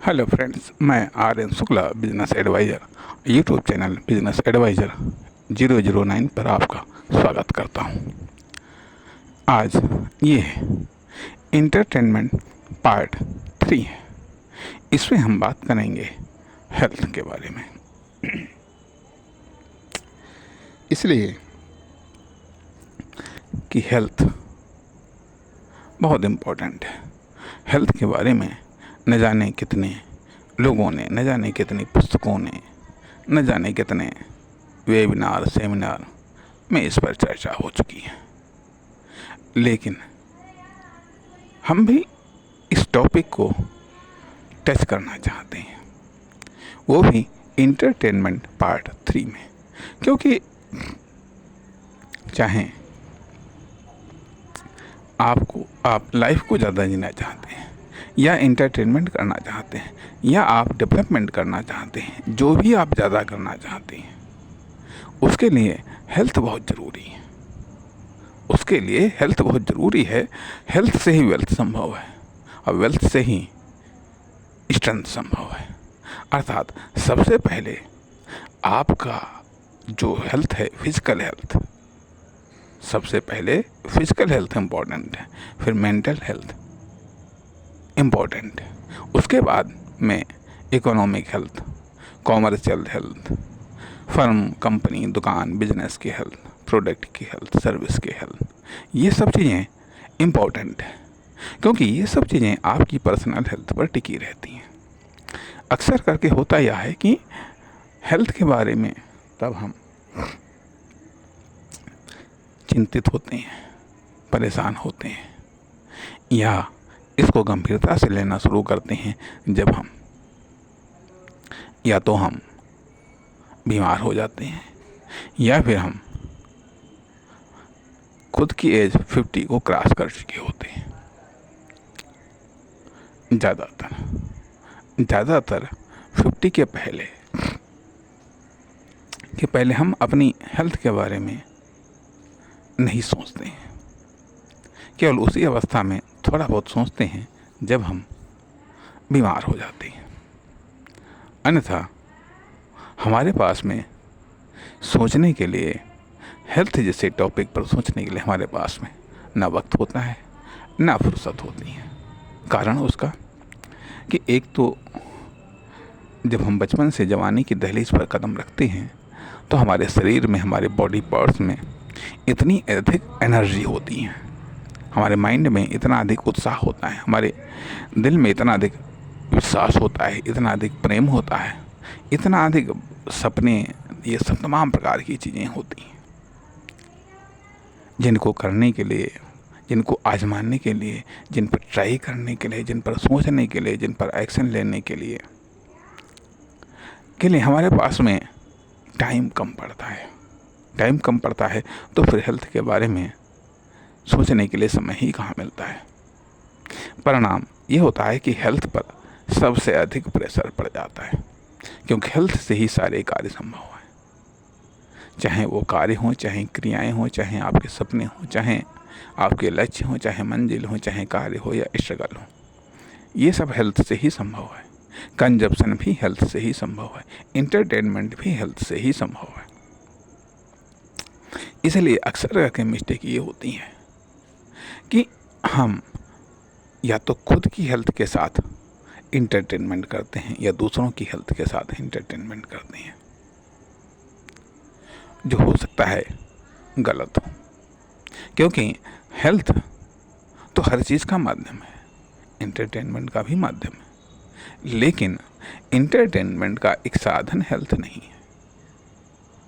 Hello friends, मैं R N Shukla business advisor YouTube channel business advisor 009 पर आपका स्वागत करता हूं। आज ये है इंटरटेनमेंट पार्ट 3 है। इसमें हम बात करेंगे हेल्थ के बारे में। इसलिए कि हेल्थ बहुत इम्पोर्टेंट है। हेल्थ के बारे में न जाने कितने लोगों ने, न जाने कितनी पुस्तकों ने, न जाने कितने वेबिनार सेमिनार में इस पर चर्चा हो चुकी है। लेकिन हम भी इस टॉपिक को टच करना चाहते हैं, वो भी इंटरटेनमेंट पार्ट 3 में। क्योंकि चाहे आप लाइफ को ज़्यादा जीना चाहते हैं या इंटरटेनमेंट करना चाहते हैं या आप डेवलपमेंट करना चाहते हैं, जो भी आप ज़्यादा करना चाहते हैं, उसके लिए हेल्थ बहुत ज़रूरी है। उसके लिए हेल्थ बहुत ज़रूरी है। हेल्थ से ही वेल्थ संभव है और वेल्थ से ही स्ट्रेंथ संभव है। अर्थात सबसे पहले आपका जो हेल्थ है, फिजिकल हेल्थ, सबसे पहले फिजिकल हेल्थ इम्पॉर्टेंट है, फिर मेंटल हेल्थ इम्पॉर्टेंट है, उसके बाद में economic health, commercial health, firm, company, दुकान, बिजनेस की हेल्थ, प्रोडक्ट की हेल्थ, सर्विस की हेल्थ, ये सब चीज़ें इम्पॉर्टेंट है। क्योंकि ये सब चीज़ें आपकी पर्सनल हेल्थ पर टिकी रहती हैं। अक्सर करके होता यह है कि हेल्थ के बारे में तब हम चिंतित होते हैं, परेशान होते हैं या इसको गंभीरता से लेना शुरू करते हैं जब हम या तो हम बीमार हो जाते हैं या फिर हम खुद की एज 50 को क्रॉस कर चुके होते हैं। ज़्यादातर 50 के पहले हम अपनी हेल्थ के बारे में नहीं सोचते हैं। केवल उसी अवस्था में थोड़ा बहुत सोचते हैं जब हम बीमार हो जाते हैं। अन्यथा हमारे पास में सोचने के लिए, हेल्थ जैसे टॉपिक पर सोचने के लिए हमारे पास में ना वक्त होता है, ना फुर्सत होती है। कारण उसका कि एक तो जब हम बचपन से जवानी की दहलीज पर कदम रखते हैं तो हमारे शरीर में, हमारे बॉडी पार्ट्स में इतनी अधिक एनर्जी होती है, हमारे माइंड में इतना अधिक उत्साह होता है, हमारे दिल में इतना अधिक विश्वास होता है, इतना अधिक प्रेम होता है, इतना अधिक सपने, ये सब तमाम प्रकार की चीज़ें होती हैं जिनको करने के लिए, जिनको आजमाने के लिए, जिन पर ट्राई करने के लिए, जिन पर सोचने के लिए, जिन पर एक्शन लेने के लिए हमारे पास में टाइम कम पड़ता है। तो फिर हेल्थ के बारे में सोचने के लिए समय ही कहाँ मिलता है। परिणाम ये होता है कि हेल्थ पर सबसे अधिक प्रेशर पड़ जाता है, क्योंकि हेल्थ से ही सारे कार्य संभव हैं। चाहे वो कार्य हों, चाहे क्रियाएं हों, चाहे आपके सपने हों, चाहे आपके लक्ष्य हों, चाहे मंजिल हो, चाहे कार्य हो या स्ट्रगल हो, ये सब हेल्थ से ही संभव है। कंजप्शन भी हेल्थ से ही संभव है, इंटरटेनमेंट भी हेल्थ से ही संभव है। इसलिए अक्सर करके मिस्टेक ये होती है कि हम या तो खुद की हेल्थ के साथ इंटरटेनमेंट करते हैं या दूसरों की हेल्थ के साथ इंटरटेनमेंट करते हैं, जो हो सकता है गलत हो। क्योंकि हेल्थ तो हर चीज़ का माध्यम है, इंटरटेनमेंट का भी माध्यम है, लेकिन इंटरटेनमेंट का एक साधन हेल्थ नहीं है।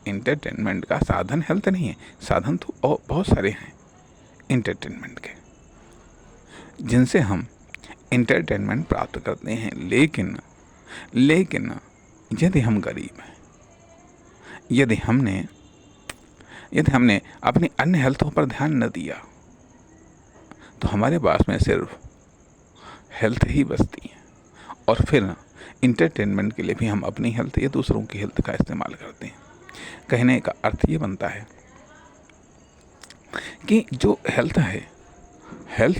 इंटरटेनमेंट का साधन हेल्थ नहीं है। साधन तो बहुत सारे हैं इंटरटेनमेंट के, जिनसे हम इंटरटेनमेंट प्राप्त करते हैं। लेकिन यदि हम गरीब हैं, यदि हमने अपनी अन्य हेल्थों पर ध्यान न दिया, तो हमारे पास में सिर्फ हेल्थ ही बचती है। और फिर इंटरटेनमेंट के लिए भी हम अपनी हेल्थ या दूसरों की हेल्थ का इस्तेमाल करते हैं। कहने का अर्थ ये बनता है कि जो हेल्थ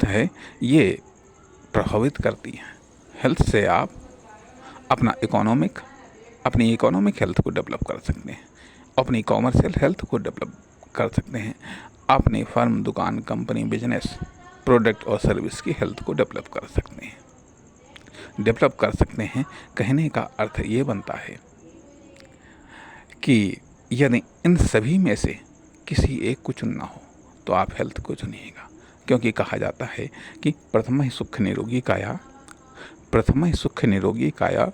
है ये प्रभावित करती है। हेल्थ से आप अपनी इकोनॉमिक हेल्थ को डेवलप कर सकते हैं, अपनी कॉमर्शियल हेल्थ को डेवलप कर सकते हैं, अपनी फर्म, दुकान, कंपनी, बिजनेस, प्रोडक्ट और सर्विस की हेल्थ को डेवलप कर सकते हैं। कहने का अर्थ ये बनता है कि यदि इन सभी में से किसी एक को चुनना हो तो आप हेल्थ को चुनिएगा, क्योंकि कहा जाता है कि प्रथम सुख निरोगी काया,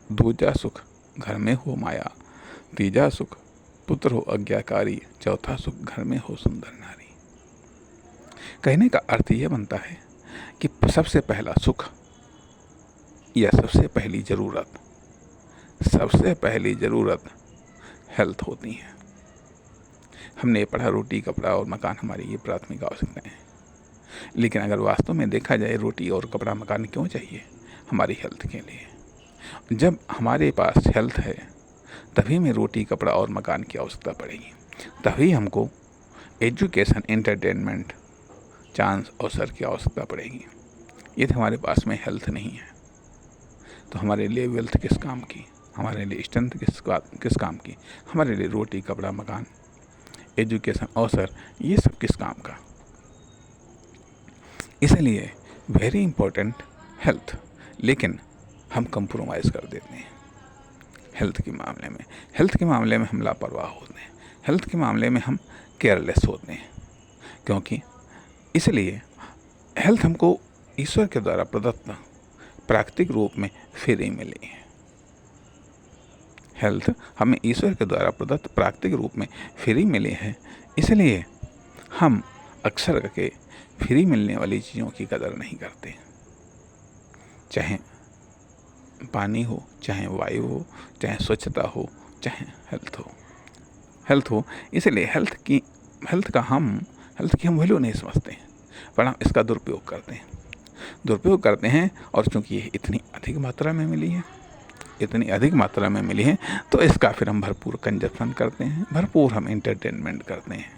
दूजा सुख घर में हो माया, तीजा सुख पुत्र हो आज्ञाकारी, चौथा सुख घर में हो सुंदर नारी। कहने का अर्थ ये बनता है कि सबसे पहला सुख या सबसे पहली ज़रूरत हेल्थ होती है। हमने पढ़ा रोटी, कपड़ा और मकान हमारी ये प्राथमिक आवश्यकताएं हैं, लेकिन अगर वास्तव में देखा जाए रोटी और कपड़ा, मकान क्यों चाहिए? हमारी हेल्थ के लिए। जब हमारे पास हेल्थ है तभी में रोटी, कपड़ा और मकान की आवश्यकता पड़ेगी, तभी हमको एजुकेशन, एंटरटेनमेंट, चांस, अवसर की आवश्यकता पड़ेगी। यदि हमारे पास में हेल्थ नहीं है तो हमारे लिए वेल्थ किस काम की, हमारे लिए स्ट्रेंथ किस काम की, हमारे लिए रोटी, कपड़ा, मकान, एजुकेशन, अवसर, ये सब किस काम का। इसलिए वेरी इंपॉर्टेंट हेल्थ, लेकिन हम कंप्रोमाइज़ कर देते हैं हेल्थ के मामले में हम लापरवाह होते हैं, हेल्थ के मामले में हम केयरलेस होते हैं, क्योंकि इसलिए हेल्थ हमको ईश्वर के द्वारा प्रदत्त प्राकृतिक रूप में फ्री मिली है। हेल्थ हमें ईश्वर के द्वारा प्रदत्त प्राकृतिक रूप में फ्री मिली है, इसलिए हम अक्सर करके फ्री मिलने वाली चीज़ों की कदर नहीं करते, चाहे पानी हो, चाहे वायु हो, चाहे स्वच्छता हो, चाहे हेल्थ हो। इसलिए हेल्थ की हम वैल्यू नहीं समझते हैं, पर हम इसका दुरुपयोग करते हैं। और चूंकि ये इतनी अधिक मात्रा में मिली है तो इसका फिर हम भरपूर कंजप्शन करते हैं, भरपूर हम एंटरटेनमेंट करते हैं।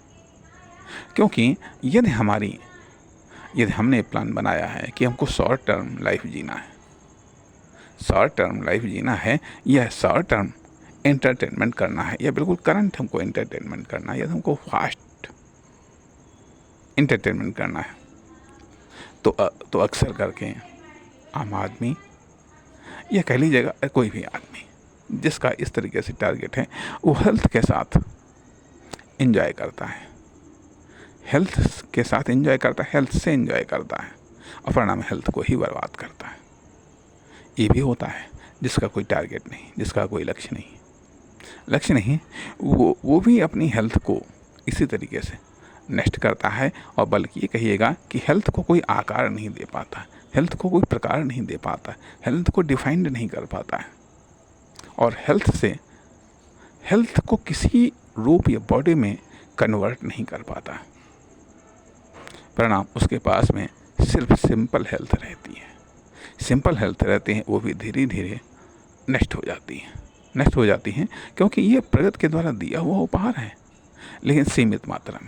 क्योंकि यदि हमने प्लान बनाया है कि हमको शॉर्ट टर्म लाइफ जीना है या शॉर्ट टर्म एंटरटेनमेंट करना है, या बिल्कुल करंट हमको एंटरटेनमेंट करना है, या हमको फास्ट एंटरटेनमेंट करना है, तो अक्सर करके आम आदमी, या कह लीजिएगा कोई भी आदमी जिसका इस तरीके से टारगेट है, वो हेल्थ के साथ एंजॉय करता है, हेल्थ से एंजॉय करता है, और परिणाम हेल्थ को ही बर्बाद करता है। ये भी होता है जिसका कोई टारगेट नहीं, जिसका कोई लक्ष्य नहीं, वो भी अपनी हेल्थ को इसी तरीके से नष्ट करता है, और बल्कि ये कहिएगा कि हेल्थ को कोई आकार नहीं दे पाता, हेल्थ को कोई प्रकार नहीं दे पाता, हेल्थ को डिफाइंड नहीं कर पाता है, और हेल्थ को किसी रूप या बॉडी में कन्वर्ट नहीं कर पाता। परिणाम उसके पास में सिर्फ सिंपल हेल्थ रहती है, वो भी धीरे धीरे नष्ट हो जाती हैं, क्योंकि ये प्रगति के द्वारा दिया हुआ उपहार है, लेकिन सीमित मात्रा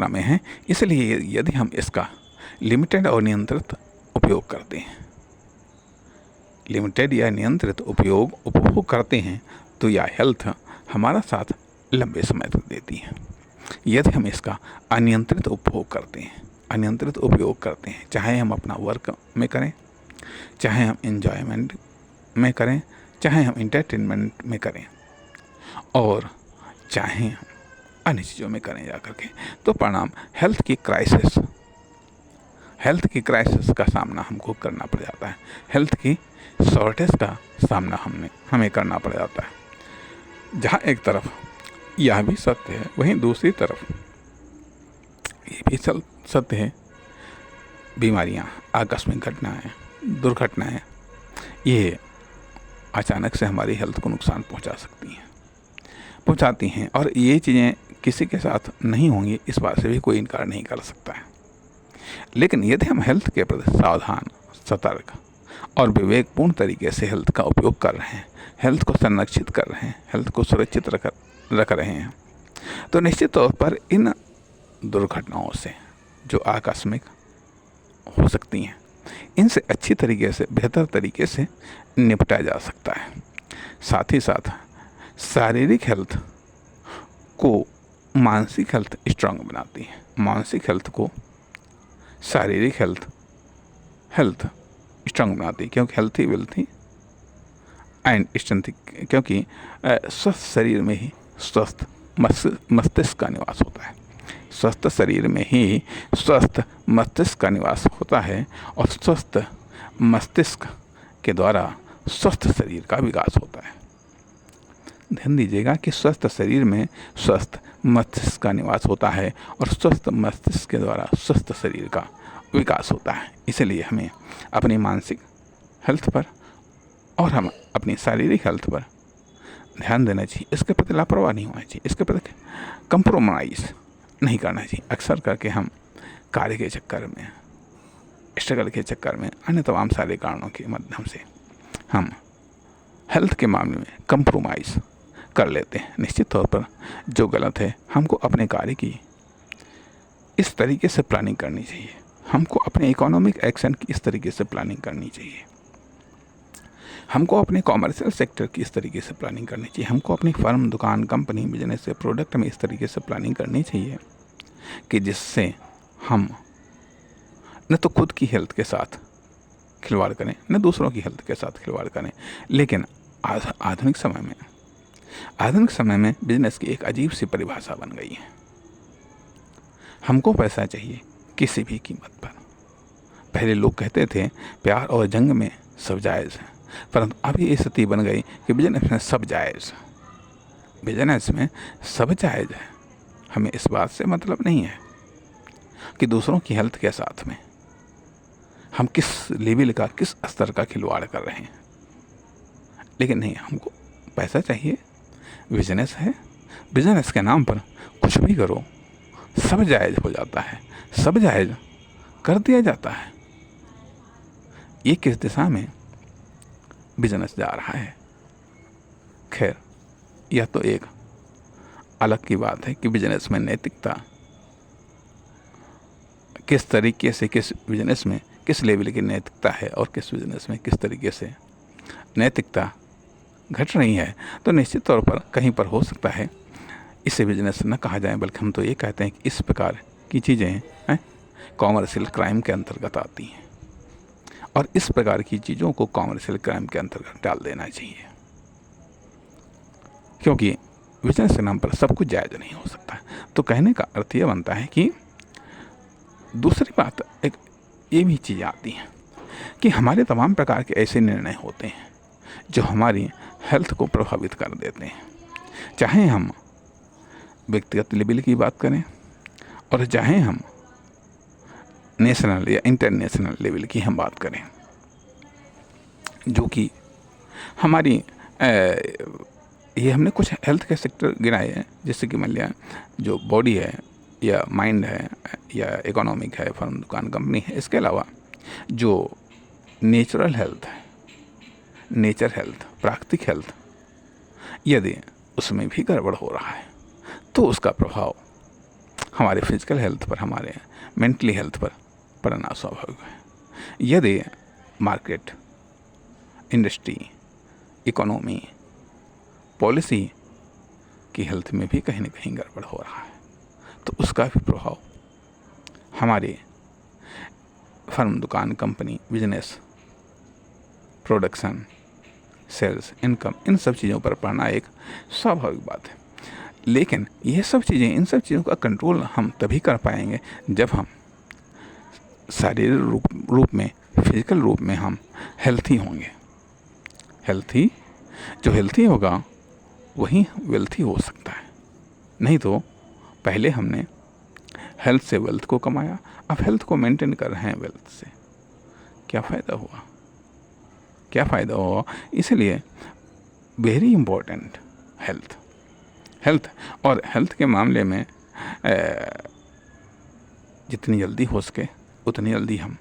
में है। इसलिए यदि हम इसका लिमिटेड और नियंत्रित उपयोग करते हैं, उपभोग करते हैं, तो यह हेल्थ हमारा साथ लंबे समय तक देती है। यदि हम इसका अनियंत्रित उपयोग करते हैं, चाहे हम अपना वर्क में करें, चाहे हम एंजॉयमेंट में करें, चाहे हम एंटरटेनमेंट में करें, और चाहे हम अन्य चीज़ों में करें जा करके, तो परिणाम हेल्थ की क्राइसिस का सामना हमको करना पड़ जाता है, हेल्थ की शॉर्टेज का सामना हमें करना पड़ जाता है। जहाँ एक तरफ यह भी सत्य है, वहीं दूसरी तरफ ये भी सत्य है, बीमारियाँ, आकस्मिक घटनाएं, दुर्घटनाएं, ये अचानक से हमारी हेल्थ को नुकसान पहुंचाती हैं, और ये चीज़ें किसी के साथ नहीं होंगी, इस बात से भी कोई इनकार नहीं कर सकता है। लेकिन यदि हम हेल्थ के प्रति सावधान, सतर्क और विवेकपूर्ण तरीके से हेल्थ का उपयोग कर रहे हैं, हेल्थ को संरक्षित कर रहे हैं, हेल्थ को सुरक्षित रख रहे हैं, तो निश्चित तौर पर इन दुर्घटनाओं से जो आकस्मिक हो सकती हैं, इनसे अच्छी तरीके से, बेहतर तरीके से निपटा जा सकता है। साथ ही साथ शारीरिक हेल्थ को मानसिक हेल्थ स्ट्रांग बनाती है, मानसिक हेल्थ को शारीरिक हेल्थ स्ट्रांग बनाती है, क्योंकि हेल्थी वेल्थी एंड स्ट्रेंथ, क्योंकि स्वस्थ शरीर में ही स्वस्थ मस्तिष्क का निवास होता है। स्वस्थ शरीर में ही स्वस्थ मस्तिष्क का निवास होता है और स्वस्थ मस्तिष्क के द्वारा स्वस्थ शरीर का विकास होता है। ध्यान दीजिएगा कि स्वस्थ शरीर में स्वस्थ मस्तिष्क का निवास होता है और स्वस्थ मस्तिष्क के द्वारा स्वस्थ शरीर का विकास होता है। इसलिए हमें अपनी मानसिक हेल्थ पर और हम अपनी शारीरिक हेल्थ पर ध्यान देना चाहिए। इसके प्रति लापरवाह नहीं होना चाहिए, इसके प्रति कंप्रोमाइज़ नहीं करना चाहिए। अक्सर करके हम कार्य के चक्कर में, स्ट्रगल के चक्कर में, अन्य तमाम सारे कारणों के माध्यम से हम हेल्थ के मामले में कंप्रोमाइज़ कर लेते हैं। निश्चित तौर पर जो गलत है, हमको अपने कार्य की इस तरीके से प्लानिंग करनी चाहिए, हमको अपने इकोनॉमिक एक्शन की इस तरीके से प्लानिंग करनी चाहिए, हमको अपने कॉमर्शियल सेक्टर की इस तरीके से प्लानिंग करनी चाहिए, हमको अपनी फर्म, दुकान, कंपनी, बिजनेस से, प्रोडक्ट में इस तरीके से प्लानिंग करनी चाहिए कि जिससे हम न तो खुद की हेल्थ के साथ खिलवाड़ करें, न दूसरों की हेल्थ के साथ खिलवाड़ करें। लेकिन आधुनिक समय में बिजनेस की एक अजीब सी परिभाषा बन गई है। हमको पैसा चाहिए किसी भी कीमत पर। पहले लोग कहते थे प्यार और जंग में सब जायज़ है, परंतु अब ये स्थिति बन गई कि बिजनेस में सब जायज़, बिजनेस में सब जायज़ है। हमें इस बात से मतलब नहीं है कि दूसरों की हेल्थ के साथ में हम किस लेवल का, किस स्तर का खिलवाड़ कर रहे हैं। लेकिन नहीं, हमको पैसा चाहिए, बिजनेस है, बिजनेस के नाम पर कुछ भी करो, सब जायज़ हो जाता है, सब जायज़ कर दिया जाता है। ये किस दिशा में बिजनेस जा रहा है? खैर, यह तो एक अलग की बात है कि बिजनेस में नैतिकता किस तरीके से, किस बिजनेस में किस लेवल की नैतिकता है और किस बिजनेस में किस तरीके से नैतिकता घट रही है। तो निश्चित तौर पर कहीं पर हो सकता है इसे बिजनेस न कहा जाए, बल्कि हम तो ये कहते हैं कि इस प्रकार की चीज़ें कॉमर्शियल क्राइम के अंतर्गत आती हैं और इस प्रकार की चीज़ों को कॉमर्शियल क्राइम के अंतर्गत डाल देना चाहिए, क्योंकि बिजनेस के नाम पर सब कुछ जायज़ नहीं हो सकता। तो कहने का अर्थ ये बनता है कि दूसरी बात, एक ये भी चीज़ आती है कि हमारे तमाम प्रकार के ऐसे निर्णय होते हैं जो हमारी हेल्थ को प्रभावित कर देते हैं, चाहे हम व्यक्तिगत लेवल की बात करें और चाहे हम नेशनल या इंटरनेशनल लेवल की हम बात करें, जो कि हमारी ये हमने कुछ हेल्थ के सेक्टर गिनाए हैं, जैसे कि मान लिया जो बॉडी है या माइंड है या इकोनॉमिक है, फर्म, दुकान, कंपनी है। इसके अलावा जो नेचुरल हेल्थ है, नेचर हेल्थ, प्राकृतिक हेल्थ, यदि उसमें भी गड़बड़ हो रहा है तो उसका प्रभाव हमारे फिजिकल हेल्थ पर, हमारे मेंटली हेल्थ पर पड़ना स्वाभाविक है। यदि मार्केट, इंडस्ट्री, इकोनॉमी, पॉलिसी की हेल्थ में भी कहीं न कहीं गड़बड़ हो रहा है तो उसका भी प्रभाव हमारे फर्म, दुकान, company, business, production, sales, income, इन सब चीज़ों पर पड़ना एक स्वाभाविक बात है। लेकिन ये सब चीज़ें, इन सब चीज़ों का कंट्रोल हम तभी कर पाएंगे जब हम शारीरिक रूप में, फिजिकल रूप में हम हेल्थी होंगे। जो हेल्थी होगा वही वेल्थी हो सकता है। नहीं तो पहले हमने हेल्थ से वेल्थ को कमाया, अब हेल्थ को मेंटेन कर रहे हैं वेल्थ से, क्या फ़ायदा हुआ? क्या फ़ायदा हुआ? इसलिए वेरी इम्पोर्टेंट हेल्थ और हेल्थ के मामले में जितनी जल्दी हो सके उतनी जल्दी हम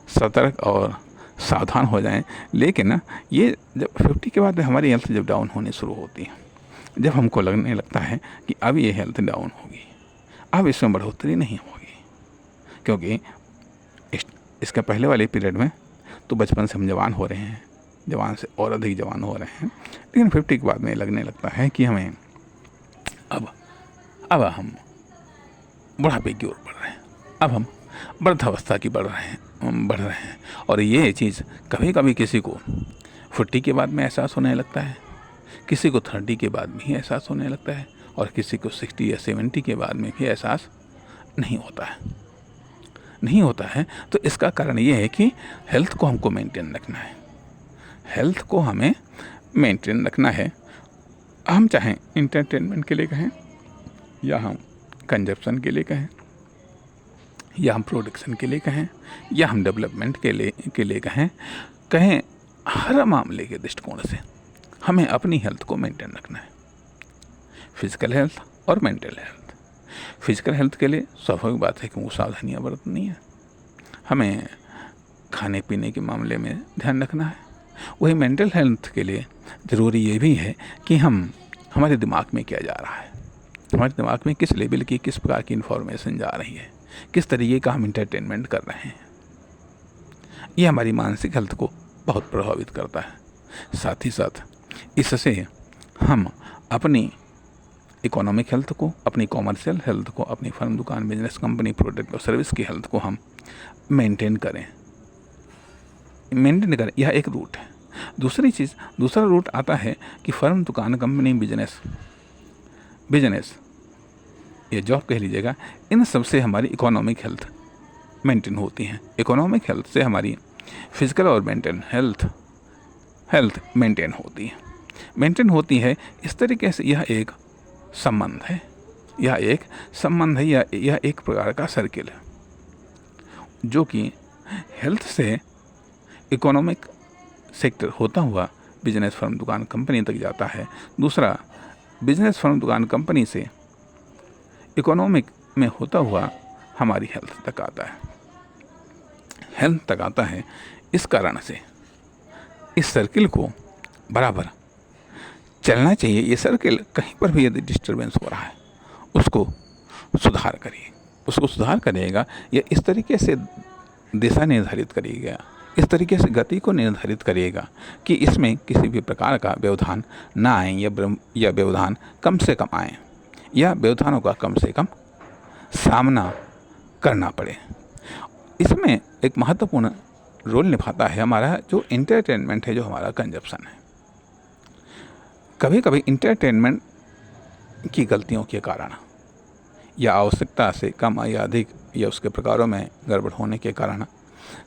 सतर्क और सावधान हो जाएं। लेकिन ये जब 50 के बाद हमारी हेल्थ जब डाउन होनी शुरू होती है, जब हमको लगने लगता है कि अब ये हेल्थ डाउन होगी, अब इसमें बढ़ोतरी नहीं होगी, क्योंकि इसके पहले वाले पीरियड में तो बचपन से हम जवान हो रहे हैं, जवान से और अधिक जवान हो रहे हैं, लेकिन 50 के बाद में लगने लगता है कि हमें अब हम बुढ़ापे की ओर बढ़ रहे हैं, अब हम वृद्धावस्था की बढ़ रहे हैं। और ये चीज़ कभी कभी किसी को 40 के बाद में एहसास होने लगता है, किसी को 30 के बाद में ही एहसास होने लगता है, और किसी को 60 या 70 के बाद में भी एहसास नहीं होता है। तो इसका कारण ये है कि हेल्थ को हमको मेंटेन रखना है, हेल्थ को हमें मेंटेन रखना है। हम चाहें इंटरटेनमेंट के लिए कहें, या हम कंजप्शन के लिए कहें, या हम प्रोडक्शन के लिए कहें, या हम डेवलपमेंट के लिए कहें, हर मामले के दृष्टिकोण से हमें अपनी हेल्थ को मेंटेन रखना है, फिजिकल हेल्थ और मेंटल हेल्थ। फिजिकल हेल्थ के लिए स्वाभाविक बात है कि वो सावधानियाँ बरतनी है, हमें खाने पीने के मामले में ध्यान रखना है। वही मेंटल हेल्थ के लिए ज़रूरी ये भी है कि हमारे दिमाग में क्या जा रहा है, हमारे दिमाग में किस लेवल की, किस प्रकार की इन्फॉर्मेशन जा रही है, किस तरीके का हम इंटरटेनमेंट कर रहे हैं। ये हमारी मानसिक हेल्थ को बहुत प्रभावित करता है। साथ ही साथ इससे हम अपनी इकोनॉमिक हेल्थ को, अपनी कॉमर्शियल हेल्थ को, अपनी फर्म, दुकान, बिजनेस, कंपनी, प्रोडक्ट और सर्विस की हेल्थ को हम मेंटेन करें। यह एक रूट है। दूसरा रूट आता है कि फर्म, दुकान, कंपनी, बिजनेस या जॉब कह लीजिएगा, इन सब से हमारी इकोनॉमिक हेल्थ मेंटेन होती है। इकोनॉमिक हेल्थ से हमारी फिजिकल और मेंटल हेल्थ मेंटेन होती है। इस तरीके से यह एक संबंध है, यह एक प्रकार का सर्किल है, जो कि हेल्थ से इकोनॉमिक सेक्टर होता हुआ बिजनेस, फर्म, दुकान, कंपनी तक जाता है। दूसरा, बिजनेस, फर्म, दुकान, कंपनी से इकोनॉमिक में होता हुआ हमारी हेल्थ तक आता है। इस कारण से इस सर्किल को बराबर चलना चाहिए। ये सर्किल कहीं पर भी यदि डिस्टर्बेंस हो रहा है, उसको सुधार करिएगा, या इस तरीके से दिशा निर्धारित करिएगा, इस तरीके से गति को निर्धारित करिएगा कि इसमें किसी भी प्रकार का व्यवधान ना आए, या व्यवधान कम से कम आए, या व्यवधानों का कम से कम सामना करना पड़े। इसमें एक महत्वपूर्ण रोल निभाता है हमारा जो इंटरटेनमेंट है, जो हमारा कंजप्शन है। कभी कभी इंटरटेनमेंट की गलतियों के कारण, या आवश्यकता से कम या अधिक, या उसके प्रकारों में गड़बड़ होने के कारण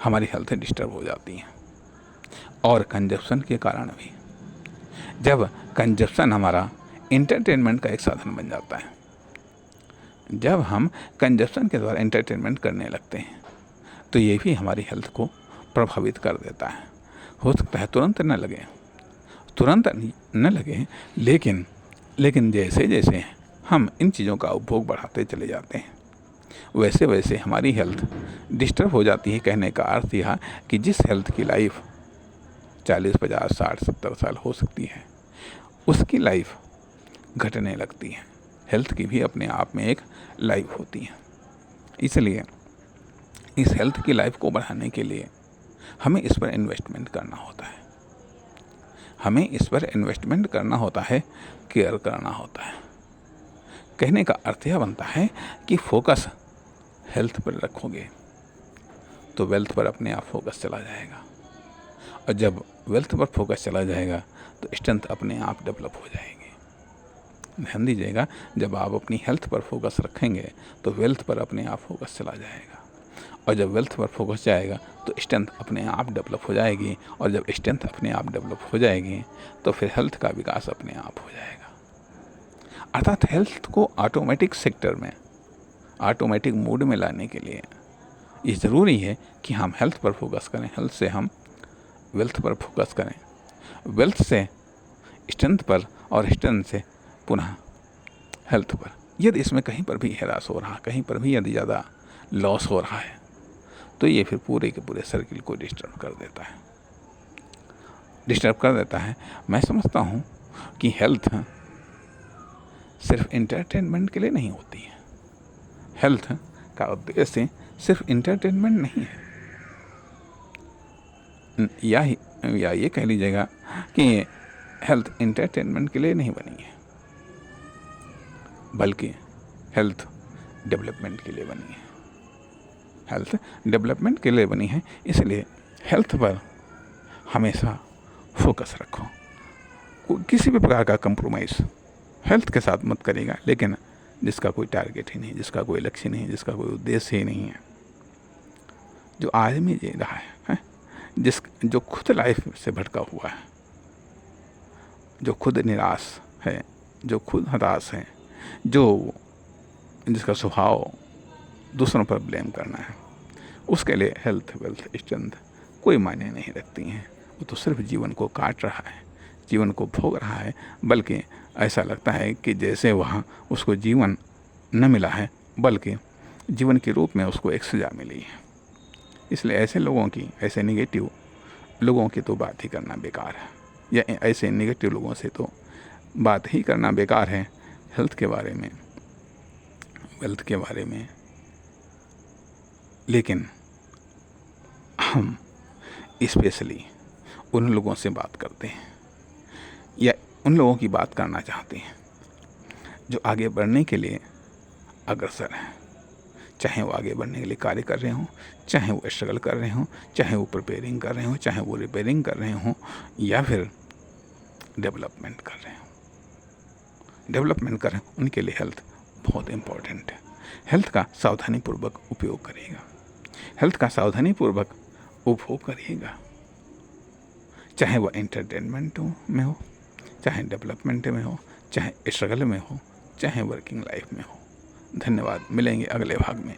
हमारी हेल्थ डिस्टर्ब हो जाती है। और कंजप्शन के कारण भी, जब कंजप्शन हमारा इंटरटेनमेंट का एक साधन बन जाता है, जब हम कंजप्शन के द्वारा इंटरटेनमेंट करने लगते हैं, तो ये भी हमारी हेल्थ को प्रभावित कर देता है। हो सकता है तुरंत न लगे, लेकिन जैसे जैसे हम इन चीज़ों का उपभोग बढ़ाते चले जाते हैं, वैसे वैसे हमारी हेल्थ डिस्टर्ब हो जाती है। कहने का अर्थ यह कि जिस हेल्थ की लाइफ 40, 50, 60, 70 साल हो सकती है, उसकी लाइफ घटने लगती है। हेल्थ की भी अपने आप में एक लाइफ होती है। इसलिए इस हेल्थ की लाइफ को बढ़ाने के लिए हमें इस पर इन्वेस्टमेंट करना होता है, केयर करना होता है। कहने का अर्थ यह बनता है कि फोकस हेल्थ पर रखोगे तो वेल्थ पर अपने आप फोकस चला जाएगा, और जब वेल्थ पर फोकस चला जाएगा तो स्ट्रेंथ अपने आप डेवलप हो जाएगी। ध्यान दीजिएगा, जब आप अपनी हेल्थ पर फोकस रखेंगे तो वेल्थ पर अपने आप फोकस चला जाएगा, और जब वेल्थ पर फोकस जाएगा तो स्ट्रेंथ अपने आप डेवलप हो जाएगी, और जब स्ट्रेंथ अपने आप डेवलप हो जाएगी तो फिर हेल्थ का विकास अपने आप हो जाएगा। अर्थात हेल्थ को ऑटोमेटिक सेक्टर में, ऑटोमेटिक मोड में लाने के लिए ये ज़रूरी है कि हम हेल्थ पर फोकस करें, हेल्थ से हम वेल्थ पर फोकस करें, वेल्थ से स्ट्रेंथ पर, और स्ट्रेंथ से पुनः हेल्थ पर। यदि इसमें कहीं पर भी हैरास हो रहा, कहीं पर भी यदि ज़्यादा लॉस हो रहा है, तो ये फिर पूरे के पूरे सर्किल को डिस्टर्ब कर देता है। मैं समझता हूँ कि हेल्थ सिर्फ इंटरटेनमेंट के लिए नहीं होती है। हेल्थ का उद्देश्य सिर्फ इंटरटेनमेंट नहीं है। या ये कह लीजिएगा कि हेल्थ एंटरटेनमेंट के लिए नहीं बनी है, बल्कि हेल्थ डेवलपमेंट के लिए बनी है। हेल्थ डेवलपमेंट के लिए बनी है, इसलिए हेल्थ पर हमेशा फोकस रखो। किसी भी प्रकार का कंप्रोमाइज़ हेल्थ के साथ मत करेगा, लेकिन जिसका कोई टारगेट ही नहीं, जिसका कोई लक्ष्य नहीं, जिसका कोई उद्देश्य ही नहीं है, जो आदमी जी रहा है, जो खुद लाइफ से भटका हुआ है, जो खुद निराश है, जो खुद हताश है, जिसका स्वभाव दूसरों पर ब्लेम करना है, उसके लिए हेल्थ वेल्थ स्ट्रेंथ कोई मायने नहीं रखती हैं। वो तो सिर्फ जीवन को काट रहा है, जीवन को भोग रहा है, बल्कि ऐसा लगता है कि जैसे वहाँ उसको जीवन न मिला है, बल्कि जीवन के रूप में उसको एक सज़ा मिली है। इसलिए ऐसे लोगों की, ऐसे निगेटिव लोगों की तो बात ही करना बेकार है, या ऐसे निगेटिव लोगों से तो बात ही करना बेकार है। हेल्थ के बारे में, वेल्थ के बारे में, लेकिन हम स्पेशली उन लोगों से बात करते हैं, या उन लोगों की बात करना चाहते हैं जो आगे बढ़ने के लिए अग्रसर हैं। चाहे वो आगे बढ़ने के लिए कार्य कर रहे हों, चाहे वो स्ट्रगल कर रहे हों, चाहे वो प्रिपेयरिंग कर रहे हों, चाहे वो रिपेयरिंग कर रहे हों, या फिर डेवलपमेंट कर रहे हों। डेवलपमेंट कर रहे हों, उनके लिए हेल्थ बहुत इम्पोर्टेंट है। हेल्थ का सावधानीपूर्वक उपयोग करिएगा, हेल्थ का सावधानीपूर्वक उपभोग करिएगा, चाहे वो एंटरटेनमेंट में हो, चाहे डेवलपमेंट में हो, चाहे स्ट्रगल में हो, चाहे वर्किंग लाइफ में हो। धन्यवाद। मिलेंगे अगले भाग में।